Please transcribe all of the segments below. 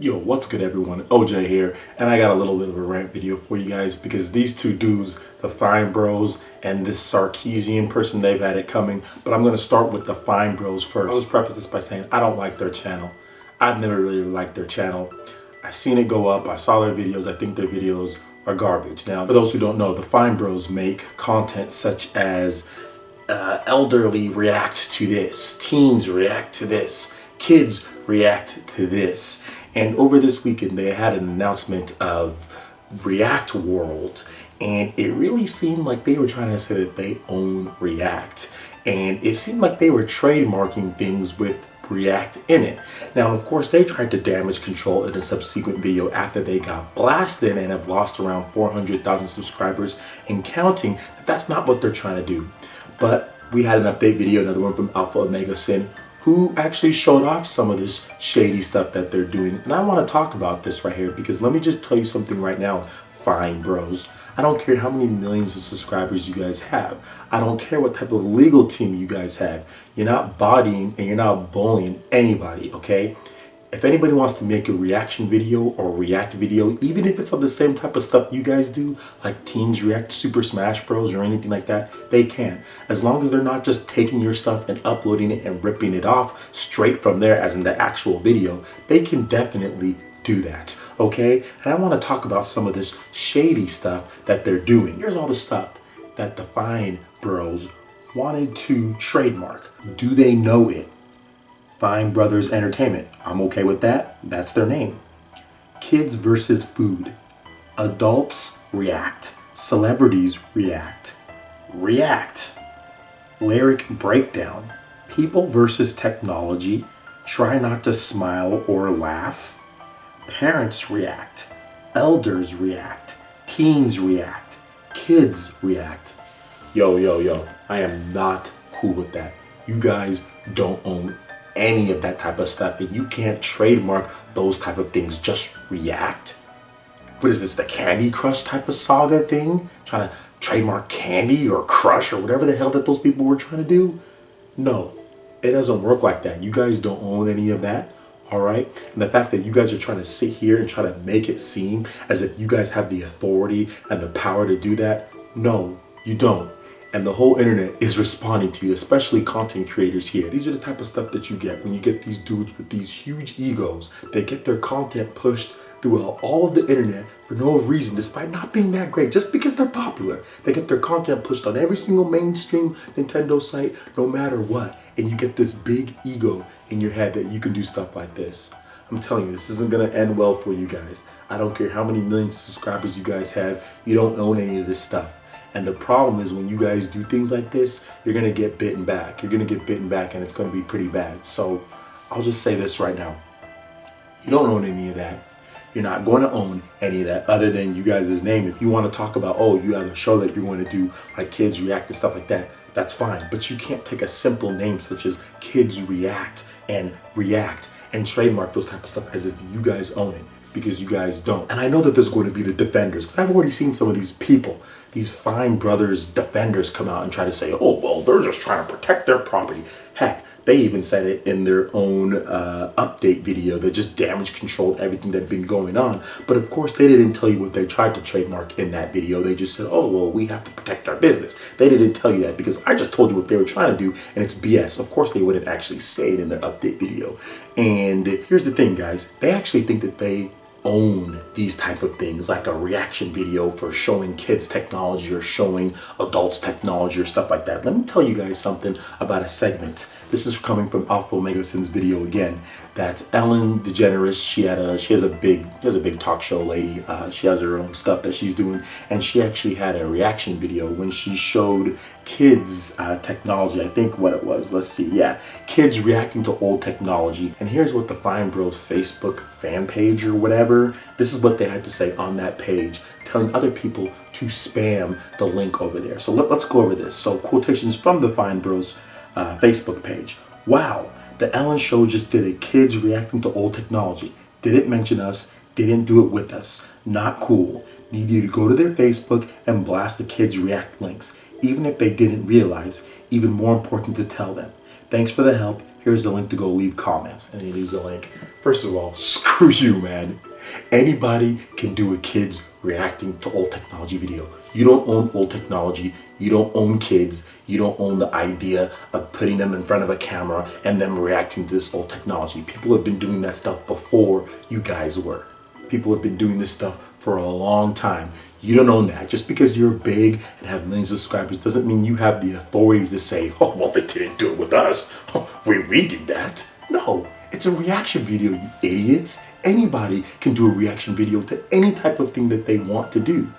Yo, what's good everyone? OJ here, and I got a little bit of a rant video for you guys because these two dudes, the Fine Bros and this Sarkeesian person, they've had it coming. But I'm going to start with the Fine Bros first. I'll just preface this by saying I don't like their channel. I've never really liked their channel. I've seen it go up, I saw their videos, I think their videos are garbage. Now, for those who don't know, the Fine Bros make content such as elderly react to this, teens react to this, kids react to this. And over this weekend, they had an announcement of React World, and it really seemed like they were trying to say that they own React. And it seemed like they were trademarking things with React in it. Now, of course, they tried to damage control in a subsequent video after they got blasted and have lost around 400,000 subscribers and counting. That's not what they're trying to do. But we had an update video, another one from AlpahOmegaSin, who actually showed off some of this shady stuff that they're doing. And I want to talk about this right here because let me just tell you something right now, Fine Bros. I don't care how many millions of subscribers you guys have. I don't care what type of legal team you guys have. You're not bodying and you're not bullying anybody, okay? If anybody wants to make a reaction video or react video, even if it's of the same type of stuff you guys do, like teens react to Super Smash Bros or anything like that, they can. As long as they're not just taking your stuff and uploading it and ripping it off straight from there as in the actual video, they can definitely do that, okay? And I want to talk about some of this shady stuff that they're doing. Here's all the stuff that the Fine Bros wanted to trademark. Do they know it? Fine Brothers Entertainment. I'm okay with that. That's their name. Kids versus food. Adults react. Celebrities react. React. Lyric breakdown. People versus technology. Try not to smile or laugh. Parents react. Elders react. Teens react. Kids react. Yo. I am not cool with that. You guys don't own any of that type of stuff, and you can't trademark those type of things. Just react. What is this, the Candy Crush type of saga thing? Trying to trademark candy or crush or whatever the hell that those people were trying to do? No, it doesn't work like that. You guys don't own any of that, all right? And the fact that you guys are trying to sit here and try to make it seem as if you guys have the authority and the power to do that, no, you don't. And the whole internet is responding to you, especially content creators here. These are the type of stuff that you get when you get these dudes with these huge egos. They get their content pushed throughout all of the internet for no reason, despite not being that great, just because they're popular. They get their content pushed on every single mainstream Nintendo site, no matter what. And you get this big ego in your head that you can do stuff like this. I'm telling you, this isn't gonna end well for you guys. I don't care how many millions of subscribers you guys have, you don't own any of this stuff. And the problem is when you guys do things like this, you're going to get bitten back. You're going to get bitten back and it's going to be pretty bad. So I'll just say this right now. You don't own any of that. You're not going to own any of that other than you guys' name. If you want to talk about, oh, you have a show that you're going to do like Kids React and stuff like that, that's fine. But you can't take a simple name such as Kids React and trademark those type of stuff as if you guys own it, because you guys don't. And I know that there's going to be the defenders, because I've already seen some of these people, these Fine Brothers defenders, come out and try to say, oh, well, they're just trying to protect their property. Heck, they even said it in their own update video that just damage controlled everything that had been going on. But of course, they didn't tell you what they tried to trademark in that video. They just said, oh, well, we have to protect our business. They didn't tell you that because I just told you what they were trying to do, and it's BS. Of course, they wouldn't actually say it in their update video. And here's the thing, guys. They actually think that they own these type of things, like a reaction video for showing kids technology or showing adults technology or stuff like that. Let me tell you guys something about a segment. This is coming from AlpahOmegaSin's video again. That's Ellen DeGeneres. She has a big talk show lady. She has her own stuff that she's doing, and she actually had a reaction video when she showed kids technology. I think what it was. Let's see. Yeah, kids reacting to old technology. And here's what the Fine Bros Facebook fan page or whatever. This is what they had to say on that page, telling other people to spam the link over there. So let's go over this. So quotations from the Fine Bros Facebook page. Wow, the Ellen Show just did a kids reacting to old technology. Didn't mention us, didn't do it with us. Not cool. Need you to go to their Facebook and blast the kids react links, even if they didn't realize. Even more important to tell them. Thanks for the help. Here's the link to go leave comments. And he leaves a link. First of all, screw you, man. Anybody can do a kid's reacting to old technology video. You don't own old technology. You don't own kids. You don't own the idea of putting them in front of a camera and them reacting to this old technology. People have been doing that stuff before you guys were. People have been doing this stuff for a long time. You don't own that. Just because you're big and have millions of subscribers doesn't mean you have the authority to say, oh, well, they didn't do it with us. Oh, we did that. No, it's a reaction video, you idiots. Anybody can do a reaction video to any type of thing that they want to do.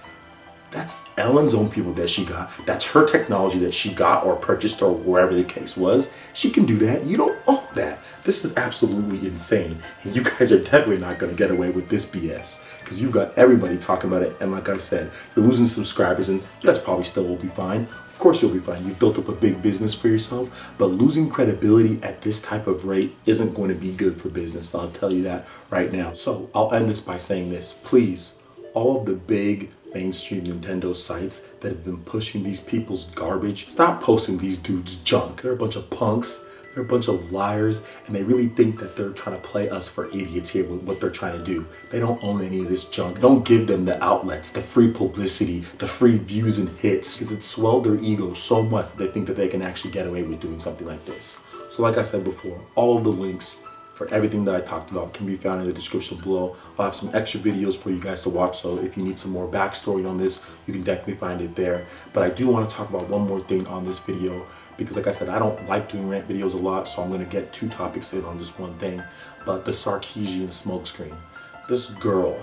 That's Ellen's own people that she got. That's her technology that she got or purchased or wherever the case was. She can do that. You don't own that. This is absolutely insane. And you guys are definitely not going to get away with this BS. Because you've got everybody talking about it. And like I said, you're losing subscribers and you guys probably still will be fine. Of course you'll be fine. You've built up a big business for yourself. But losing credibility at this type of rate isn't going to be good for business. I'll tell you that right now. So I'll end this by saying this. Please, all of the big mainstream Nintendo sites that have been pushing these people's garbage, stop posting these dudes junk. They're a bunch of punks, they're a bunch of liars, and they really think that they're trying to play us for idiots here with what they're trying to do. They don't own any of this junk. Don't give them the outlets, the free publicity, the free views and hits, because it's swelled their ego so much that they think that they can actually get away with doing something like this. So like I said before, all of the links for everything that I talked about can be found in the description below. I'll have some extra videos for you guys to watch, so if you need some more backstory on this, you can definitely find it there. But I do want to talk about one more thing on this video, because like I said, I don't like doing rant videos a lot, so I'm going to get two topics in on just one thing. But the Sarkeesian Smokescreen. This girl,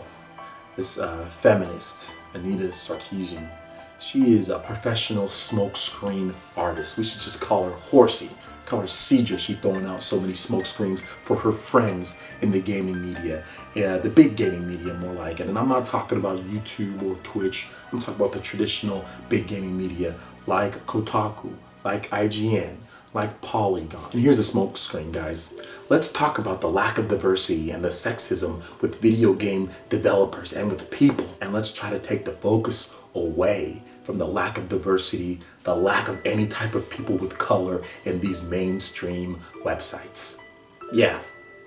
this feminist, Anita Sarkeesian, she is a professional smokescreen artist. We should just call her Horsey. Call her Cedra. She's throwing out so many smoke screens for her friends in the gaming media, the big gaming media more like it. And I'm not talking about YouTube or Twitch. I'm talking about the traditional big gaming media like Kotaku, like IGN, like Polygon. And here's the smoke screen, guys. Let's talk about the lack of diversity and the sexism with video game developers and with people. And let's try to take the focus away from the lack of diversity, the lack of any type of people with color in these mainstream websites. Yeah,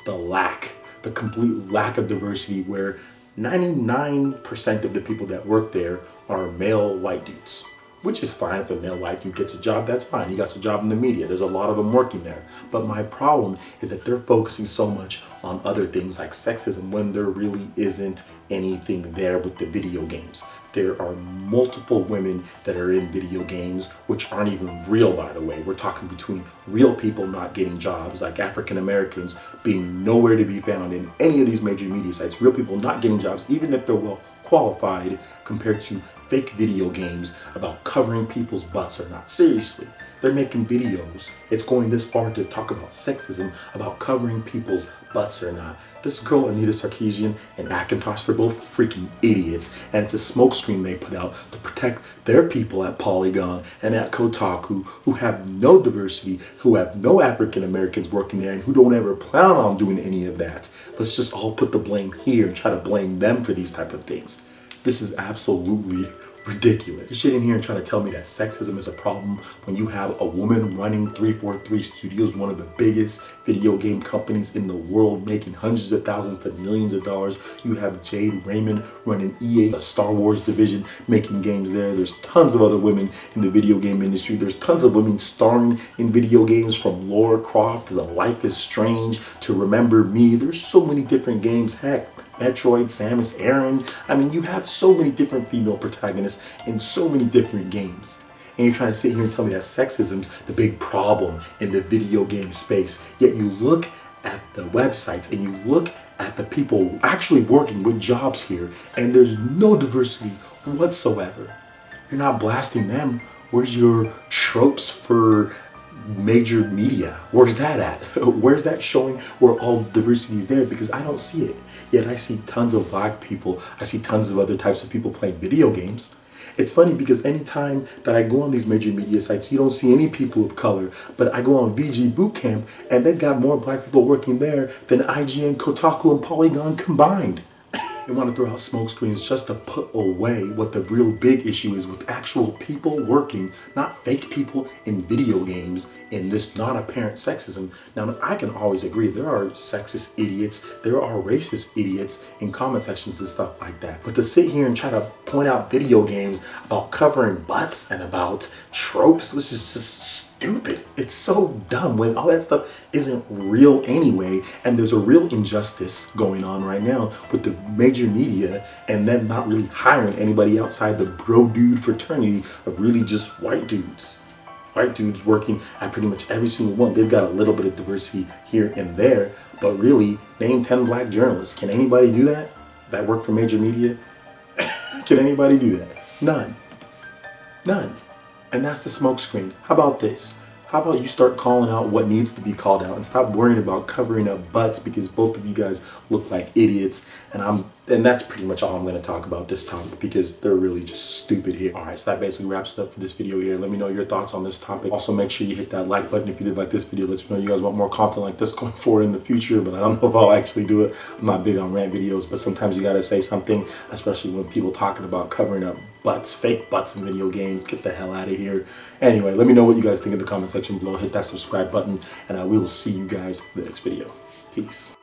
the complete lack of diversity where 99% of the people that work there are male white dudes. Which is fine. If a male white dude gets a job, that's fine. He got a job in the media. There's a lot of them working there. But my problem is that they're focusing so much on other things like sexism when there really isn't anything there with the video games. There are multiple women that are in video games which aren't even real, by the way. We're talking between real people not getting jobs, like African Americans being nowhere to be found in any of these major media sites. Real people not getting jobs, even if they're well qualified, compared to fake video games about covering people's butts or not. Seriously, they're making videos. It's going this far to talk about sexism, about covering people's butts or not. This girl, Anita Sarkeesian and Macintosh, they're both freaking idiots. And it's a smokescreen they put out to protect their people at Polygon and at Kotaku who have no diversity, who have no African Americans working there, and who don't ever plan on doing any of that. Let's just all put the blame here and try to blame them for these type of things. This is absolutely ridiculous. You shit in here and trying to tell me that sexism is a problem when you have a woman running 343 Studios, one of the biggest video game companies in the world, making hundreds of thousands to millions of dollars. You have Jade Raymond running EA, a Star Wars division, making games there. There's tons of other women in the video game industry. There's tons of women starring in video games, from Lara Croft to the Life is Strange to Remember Me. There's so many different games. Heck, Metroid, Samus Aran. I mean, you have so many different female protagonists in so many different games. And you're trying to sit here and tell me that sexism's the big problem in the video game space. Yet you look at the websites and you look at the people actually working with jobs here, and there's no diversity whatsoever. You're not blasting them. Where's your tropes for major media? Where's that at? Where's that showing where all diversity is there? Because I don't see it. Yet I see tons of black people. I see tons of other types of people playing video games. It's funny because anytime that I go on these major media sites, you don't see any people of color. But I go on VG Bootcamp and they've got more black people working there than IGN, Kotaku, and Polygon combined. They want to throw out smoke screens just to put away what the real big issue is with actual people working, not fake people in video games, in this non-apparent sexism. Now, I can always agree there are sexist idiots, there are racist idiots in comment sections and stuff like that. But to sit here and try to point out video games about covering butts and about tropes, which is just stupid. It's so dumb when all that stuff isn't real anyway, and there's a real injustice going on right now with the major media and them not really hiring anybody outside the bro dude fraternity of really just white dudes. White dudes working at pretty much every single one. They've got a little bit of diversity here and there, but really, name 10 black journalists. Can anybody do that? That work for major media? Can anybody do that? None. None. And that's the smoke screen. How about this? How about you start calling out what needs to be called out and stop worrying about covering up butts, because both of you guys look like idiots, and that's pretty much all I'm going to talk about this topic, because they're really just stupid here. Alright, so that basically wraps it up for this video here. Let me know your thoughts on this topic. Also, make sure you hit that like button if you did like this video. Let me know you guys want more content like this going forward in the future, but I don't know if I'll actually do it. I'm not big on rant videos, but sometimes you got to say something, especially when people talking about covering up butts, fake butts in video games. Get the hell out of here. Anyway, let me know what you guys think in the comment section below. Hit that subscribe button, and we will see you guys in the next video. Peace.